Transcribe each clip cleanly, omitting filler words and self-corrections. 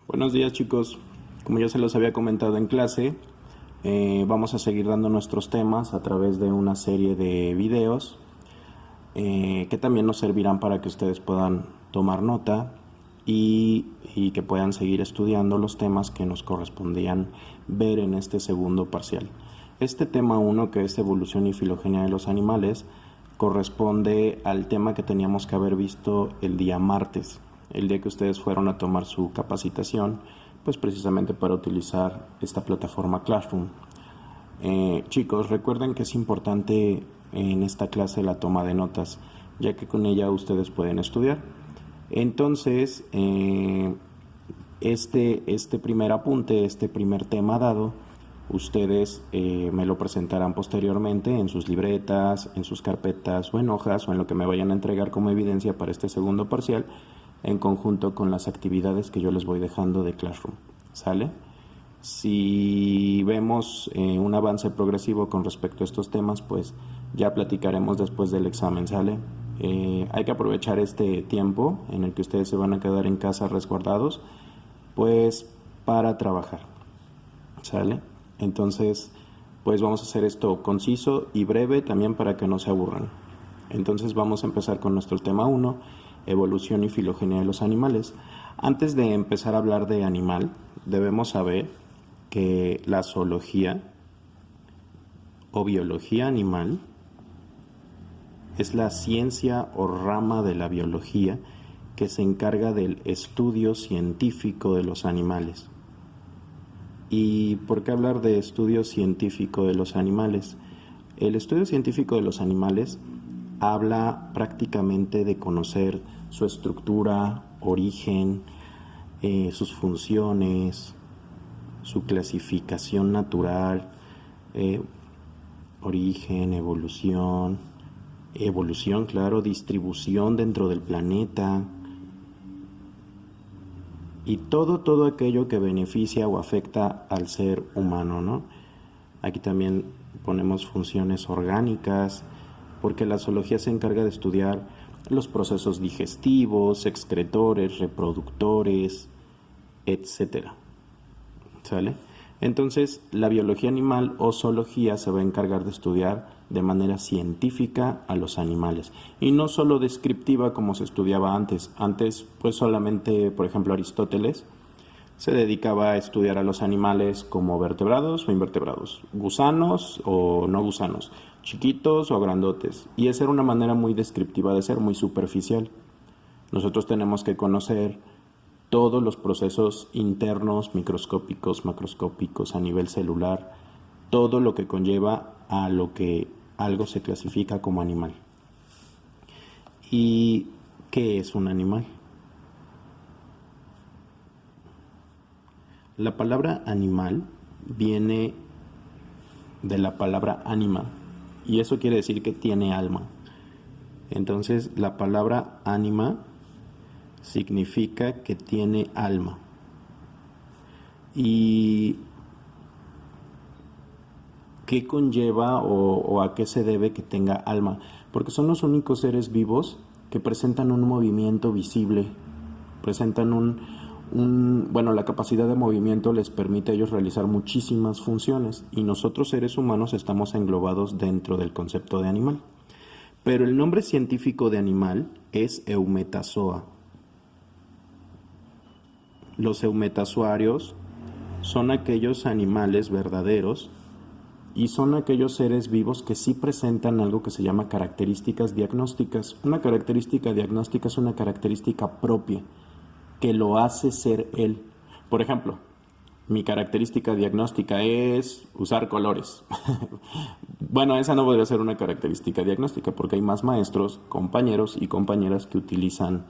Buenos días, chicos. Como ya se los había comentado en clase, vamos a seguir dando nuestros temas a través de una serie de videos que también nos servirán para que ustedes puedan tomar nota y que puedan seguir estudiando los temas que nos correspondían ver en este segundo parcial. Este tema 1, que es evolución y filogenia de los animales, corresponde al tema que teníamos que haber visto el día martes, el día que ustedes fueron a tomar su capacitación, pues precisamente para utilizar esta plataforma Classroom. Chicos, recuerden que es importante en esta clase la toma de notas, ya que con ella ustedes pueden estudiar. Entonces, este primer apunte, este primer tema dado, ustedes me lo presentarán posteriormente en sus libretas, en sus carpetas o en hojas o en lo que me vayan a entregar como evidencia para este segundo parcial, en conjunto con las actividades que yo les voy dejando de Classroom. ¿Sale? Si vemos un avance progresivo con respecto a estos temas, pues ya platicaremos después del examen, ¿sale? Hay que aprovechar este tiempo en el que ustedes se van a quedar en casa resguardados, pues para trabajar, ¿sale? Entonces, pues vamos a hacer esto conciso y breve también para que no se aburran. Entonces vamos a empezar con nuestro tema 1, evolución y filogenia de los animales. Antes de empezar a hablar de animal, debemos saber que la zoología o biología animal es la ciencia o rama de la biología que se encarga del estudio científico de los animales. ¿Y por qué hablar de estudio científico de los animales? El estudio científico de los animales habla prácticamente de conocer su estructura, origen, sus funciones, su clasificación natural, origen, evolución, claro, distribución dentro del planeta y todo aquello que beneficia o afecta al ser humano, ¿no? Aquí también ponemos funciones orgánicas, porque la zoología se encarga de estudiar los procesos digestivos, excretores, reproductores, etcétera. ¿Sale? Entonces, la biología animal o zoología se va a encargar de estudiar de manera científica a los animales y no solo descriptiva como se estudiaba antes. Antes, pues solamente, por ejemplo, Aristóteles se dedicaba a estudiar a los animales como vertebrados o invertebrados, gusanos o no gusanos, chiquitos o grandotes. Y esa era una manera muy descriptiva de ser, muy superficial. Nosotros tenemos que conocer todos los procesos internos, microscópicos, macroscópicos, a nivel celular, todo lo que conlleva a lo que algo se clasifica como animal. ¿Y qué es un animal? La palabra animal viene de la palabra ánima y eso quiere decir que tiene alma. Entonces, la palabra ánima significa que tiene alma. ¿Y qué conlleva o a qué se debe que tenga alma? Porque son los únicos seres vivos que presentan un movimiento visible, presentan bueno, la capacidad de movimiento les permite a ellos realizar muchísimas funciones y nosotros seres humanos estamos englobados dentro del concepto de animal. Pero el nombre científico de animal es Eumetazoa. Los eumetasuarios son aquellos animales verdaderos y son aquellos seres vivos que sí presentan algo que se llama características diagnósticas. Una característica diagnóstica es una característica propia que lo hace ser él. Por ejemplo, mi característica diagnóstica es usar colores. Bueno, esa no podría ser una característica diagnóstica porque hay más maestros, compañeros y compañeras que utilizan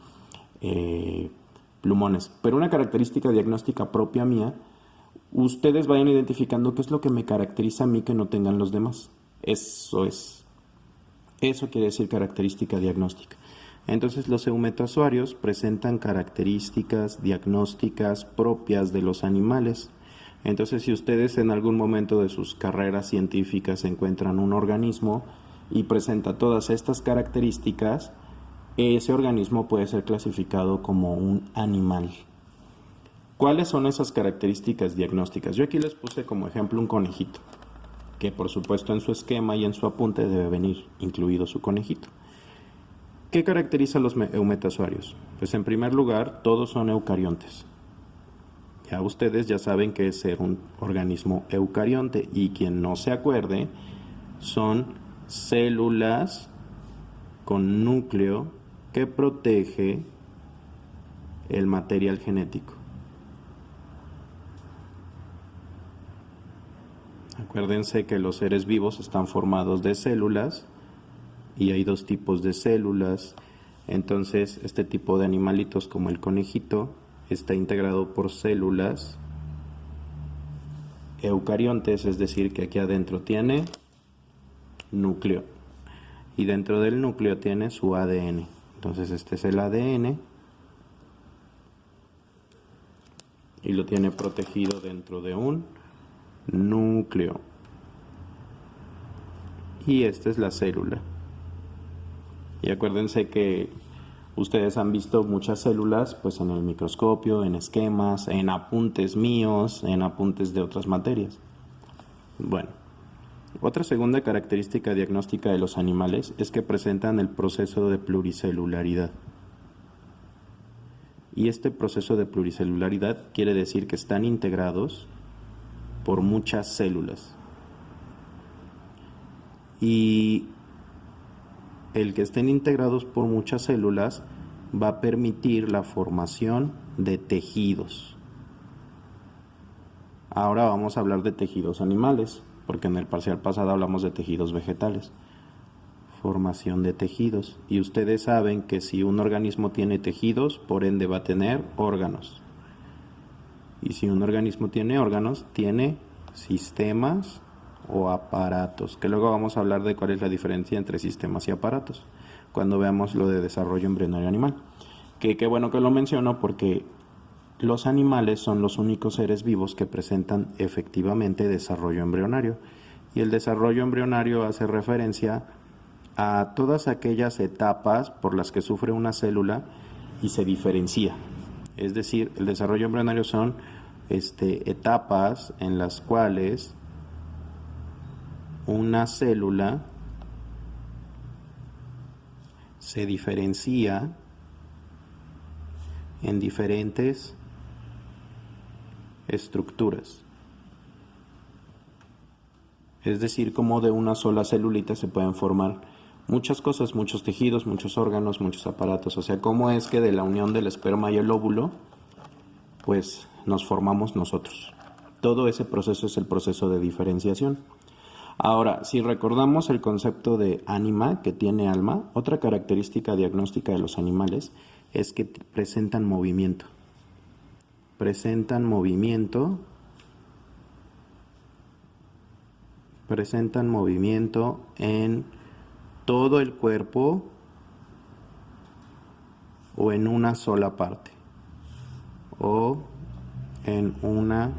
plumones. Pero una característica diagnóstica propia mía, ustedes vayan identificando qué es lo que me caracteriza a mí que no tengan los demás. Eso quiere decir característica diagnóstica. Entonces, los eumetasuarios presentan características diagnósticas propias de los animales. Entonces, si ustedes en algún momento de sus carreras científicas encuentran un organismo y presenta todas estas características, ese organismo puede ser clasificado como un animal. ¿Cuáles son esas características diagnósticas? Yo aquí les puse como ejemplo un conejito, que por supuesto en su esquema y en su apunte debe venir incluido su conejito. ¿Qué caracteriza a los eumetasuarios? Pues en primer lugar, todos son eucariontes. Ya ustedes ya saben qué es ser un organismo eucarionte, y quien no se acuerde, son células con núcleo que protege el material genético. Acuérdense que los seres vivos están formados de células y hay dos tipos de células. Entonces, este tipo de animalitos como el conejito está integrado por células eucariontes, es decir, que aquí adentro tiene núcleo y dentro del núcleo tiene su ADN. Entonces este es el ADN y lo tiene protegido dentro de un núcleo, y esta es la célula. Y acuérdense que ustedes han visto muchas células pues en el microscopio, en esquemas, en apuntes míos, en apuntes de otras materias. Bueno, otra segunda característica diagnóstica de los animales es que presentan el proceso de pluricelularidad. Y este proceso de pluricelularidad quiere decir que están integrados por muchas células. Y el que estén integrados por muchas células va a permitir la formación de tejidos. Ahora vamos a hablar de tejidos animales, porque en el parcial pasado hablamos de tejidos vegetales. Formación de tejidos. Y ustedes saben que si un organismo tiene tejidos, por ende va a tener órganos. Y si un organismo tiene órganos, tiene sistemas o aparatos, que luego vamos a hablar de cuál es la diferencia entre sistemas y aparatos cuando veamos lo de desarrollo embrionario animal. Que qué bueno que lo menciono, porque los animales son los únicos seres vivos que presentan efectivamente desarrollo embrionario, y el desarrollo embrionario hace referencia a todas aquellas etapas por las que sufre una célula y se diferencia. Es decir, el desarrollo embrionario son etapas en las cuales una célula se diferencia en diferentes estructuras. Es decir, como de una sola celulita se pueden formar muchas cosas, muchos tejidos, muchos órganos, muchos aparatos. O sea, cómo es que de la unión del esperma y el óvulo, pues nos formamos nosotros. Todo ese proceso es el proceso de diferenciación. Ahora, si recordamos el concepto de ánima, que tiene alma, otra característica diagnóstica de los animales es que presentan movimiento. Presentan movimiento en todo el cuerpo o en una sola parte. O en una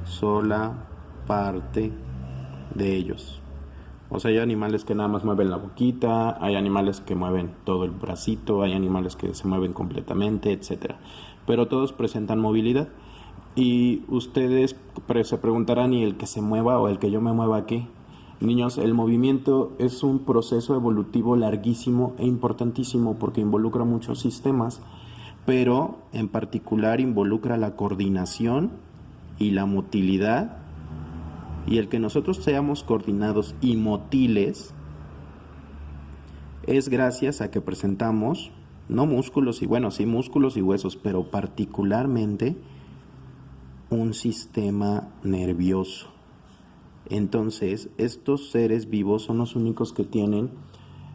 sola parte de ellos. O sea, hay animales que nada más mueven la boquita, hay animales que mueven todo el bracito, hay animales que se mueven completamente, etcétera. Pero todos presentan movilidad. Y ustedes se preguntarán, ¿y el que se mueva o el que yo me mueva qué? Niños, el movimiento es un proceso evolutivo larguísimo e importantísimo porque involucra muchos sistemas, pero en particular involucra la coordinación y la motilidad. Y el que nosotros seamos coordinados y motiles es gracias a que presentamos, no músculos y bueno, sí músculos y huesos, pero particularmente un sistema nervioso. Entonces, estos seres vivos son los únicos que tienen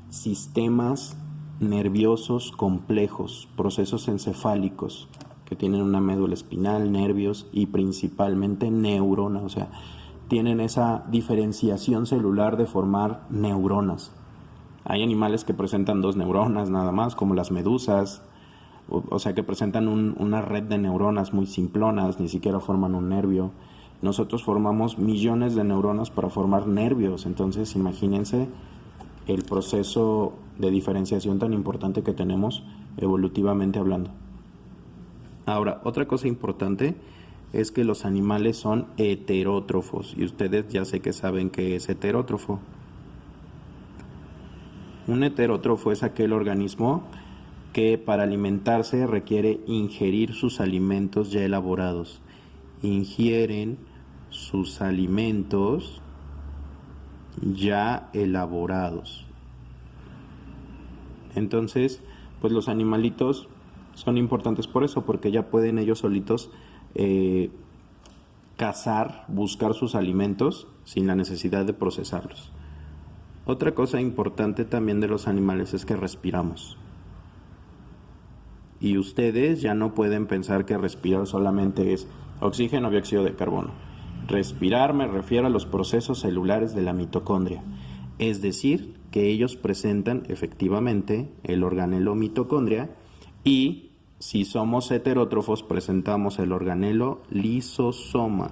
sistemas nerviosos complejos, procesos encefálicos, que tienen una médula espinal, nervios y principalmente neuronas, o sea, tienen esa diferenciación celular de formar neuronas. Hay animales que presentan 2 neuronas nada más, como las medusas, o sea que presentan una red de neuronas muy simplonas, ni siquiera forman un nervio. Nosotros formamos millones de neuronas para formar nervios, entonces imagínense el proceso de diferenciación tan importante que tenemos evolutivamente hablando. Ahora, otra cosa importante es que los animales son heterótrofos y ustedes ya sé que saben qué es heterótrofo. Un heterótrofo es aquel organismo que para alimentarse requiere ingerir sus alimentos ya elaborados. Ingieren sus alimentos ya elaborados. Entonces, pues los animalitos son importantes por eso, porque ya pueden ellos solitos cazar, buscar sus alimentos sin la necesidad de procesarlos. Otra cosa importante también de los animales es que respiramos. Y ustedes ya no pueden pensar que respirar solamente es oxígeno o dióxido de carbono. Respirar me refiero a los procesos celulares de la mitocondria, es decir, que ellos presentan efectivamente el organelo mitocondria y si somos heterótrofos presentamos el organelo lisosoma.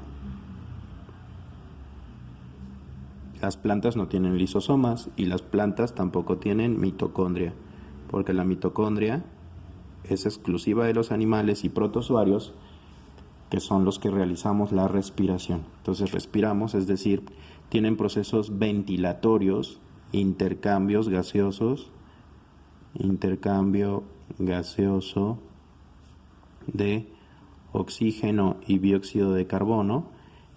Las plantas no tienen lisosomas y las plantas tampoco tienen mitocondria, porque la mitocondria es exclusiva de los animales y protozoarios, que son los que realizamos la respiración. Entonces respiramos, es decir, tienen procesos ventilatorios, intercambios gaseosos, intercambio gaseoso de oxígeno y dióxido de carbono,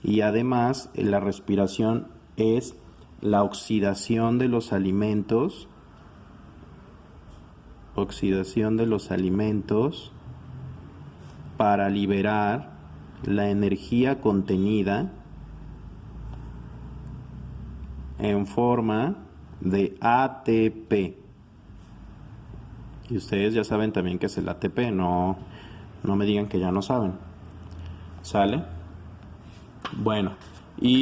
y además la respiración es la oxidación de los alimentos, para liberar la energía contenida en forma de ATP. Y ustedes ya saben también qué es el ATP, no me digan que ya no saben. ¿Sale? Bueno, y